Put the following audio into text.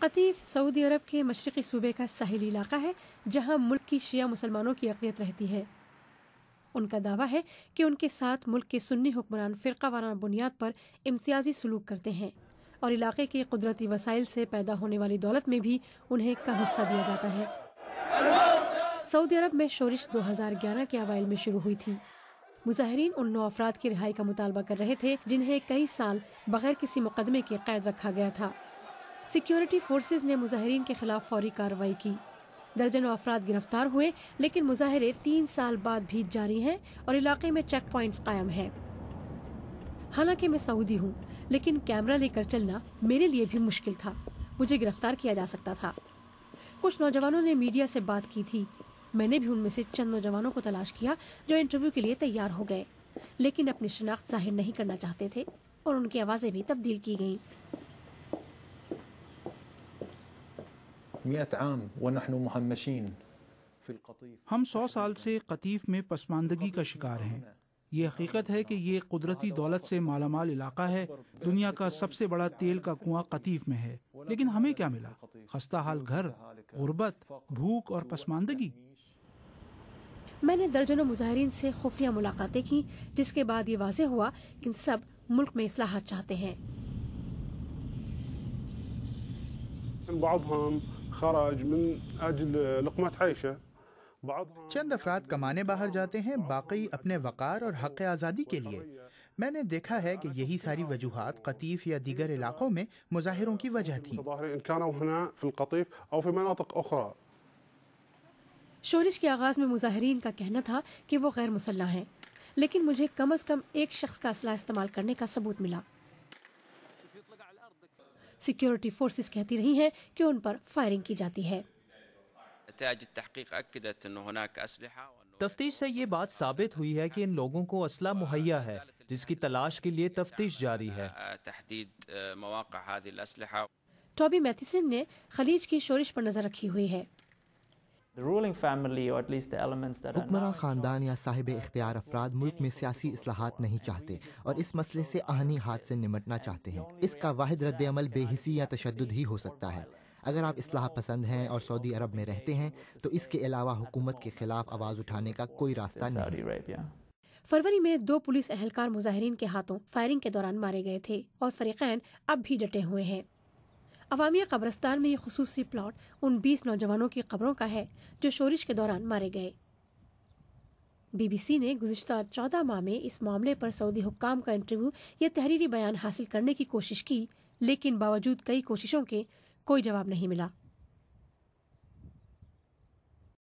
Qatif سعودی عرب کے مشرقی صوبے کا ساحلی علاقہ ہے جہاں ملک کی شیعہ مسلمانوں کی اقلیت رہتی ہے۔ ان کا دعویٰ ہے کہ ان کے ساتھ ملک کے سنی حکمران فرقہ وارانہ بنیاد پر امتیازی سلوک کرتے ہیں اور علاقے کے قدرتی وسائل سے پیدا ہونے والی دولت میں بھی انہیں کم حصہ دیا جاتا ہے۔ سعودی عرب میں شورش 2011 کے اوائل میں شروع ہوئی تھی۔ مظاہرین ان 9 افراد کی رہائی کا مطالبہ کر رہے تھے جنہیں کئی سال بغیر کسی مقدمے کے قید رکھا گیا تھا۔ سیکیورٹی فورسز نے مظاہرین کے خلاف فوری کارروائی کی۔ درجنوں افراد گرفتار ہوئے، لیکن مظاہرے 3 سال بعد بھی جاری ہیں اور علاقے میں چیک پوائنٹس قائم ہیں۔ حالانکہ میں سعودی ہوں، لیکن کیمرہ لے کر چلنا میرے لیے بھی مشکل تھا۔ مجھے گرفتار کیا جا سکتا تھا۔ کچھ نوجوانوں نے میڈیا سے بات کی تھی۔ میں نے بھی ان میں سے چند نوجوانوں کو تلاش کیا جو انٹرویو کے لیے تیار ہو گئے، لیکن اپنی شناخت ظاہر نہیں کرنا چاہتے تھے اور ان کی آوازیں بھی تبدیل کی گئیں۔ 100 عام ونحن مهمشين في القطيف۔ ہم 100 سال سے قطیف میں پسماندگی کا شکار ہیں۔ یہ حقیقت ہے کہ یہ قدرتی دولت سے مالا مال علاقہ ہے۔ دنیا کا سب سے بڑا تیل کا کنواں قطیف میں ہے، لیکن ہمیں کیا ملا؟ خستہ حال گھر، غربت، بھوک اور پسماندگی۔ میں نے درجنوں مظاہرین سے خفیہ ملاقاتیں کی، جس کے بعد یہ واضح ہوا کہ سب ملک میں اصلاحات چاہتے ہیں۔ چند افراد کمانے باہر جاتے ہیں، باقی اپنے وقار اور حق آزادی کے لیے۔ میں نے دیکھا ہے کہ یہی ساری وجوہات قطیف یا دیگر علاقوں میں مظاہروں کی وجہ تھی۔ شورش کے آغاز میں مظاہرین کا کہنا تھا کہ وہ غیر مسلح ہیں، لیکن مجھے کم از کم ایک شخص کا اسلحہ استعمال کرنے کا ثبوت ملا۔ سیکیورٹی فورسز کہتی رہی ہیں کہ ان پر فائرنگ کی جاتی ہے۔ تفتیش سے یہ بات ثابت ہوئی ہے کہ ان لوگوں کو اسلحہ مہیا ہے، جس کی تلاش کے لیے تفتیش جاری ہے۔ ٹوبی میتھیسن نے خلیج کی شورش پر نظر رکھی ہوئی ہے۔ حکمراں خاندان یا صاحب اختیار افراد ملک میں سیاسی اصلاحات نہیں چاہتے اور اس مسئلے سے آہنی ہاتھ سے نمٹنا چاہتے ہیں۔ اس کا واحد رد عمل بے حسی یا تشدد ہی ہو سکتا ہے۔ اگر آپ اصلاح پسند ہیں اور سعودی عرب میں رہتے ہیں تو اس کے علاوہ حکومت کے خلاف آواز اٹھانے کا کوئی راستہ نہیں۔ فروری میں 2 پولیس اہلکار مظاہرین کے ہاتھوں فائرنگ کے دوران مارے گئے تھے اور فریقین اب بھی ڈٹے ہوئے ہیں۔ عوامیہ قبرستان میں یہ خصوصی پلاٹ ان 20 نوجوانوں کی قبروں کا ہے جو شورش کے دوران مارے گئے۔ BBC نے گزشتہ 14 ماہ میں اس معاملے پر سعودی حکام کا انٹرویو یا تحریری بیان حاصل کرنے کی کوشش کی، لیکن باوجود کئی کوششوں کے کوئی جواب نہیں ملا۔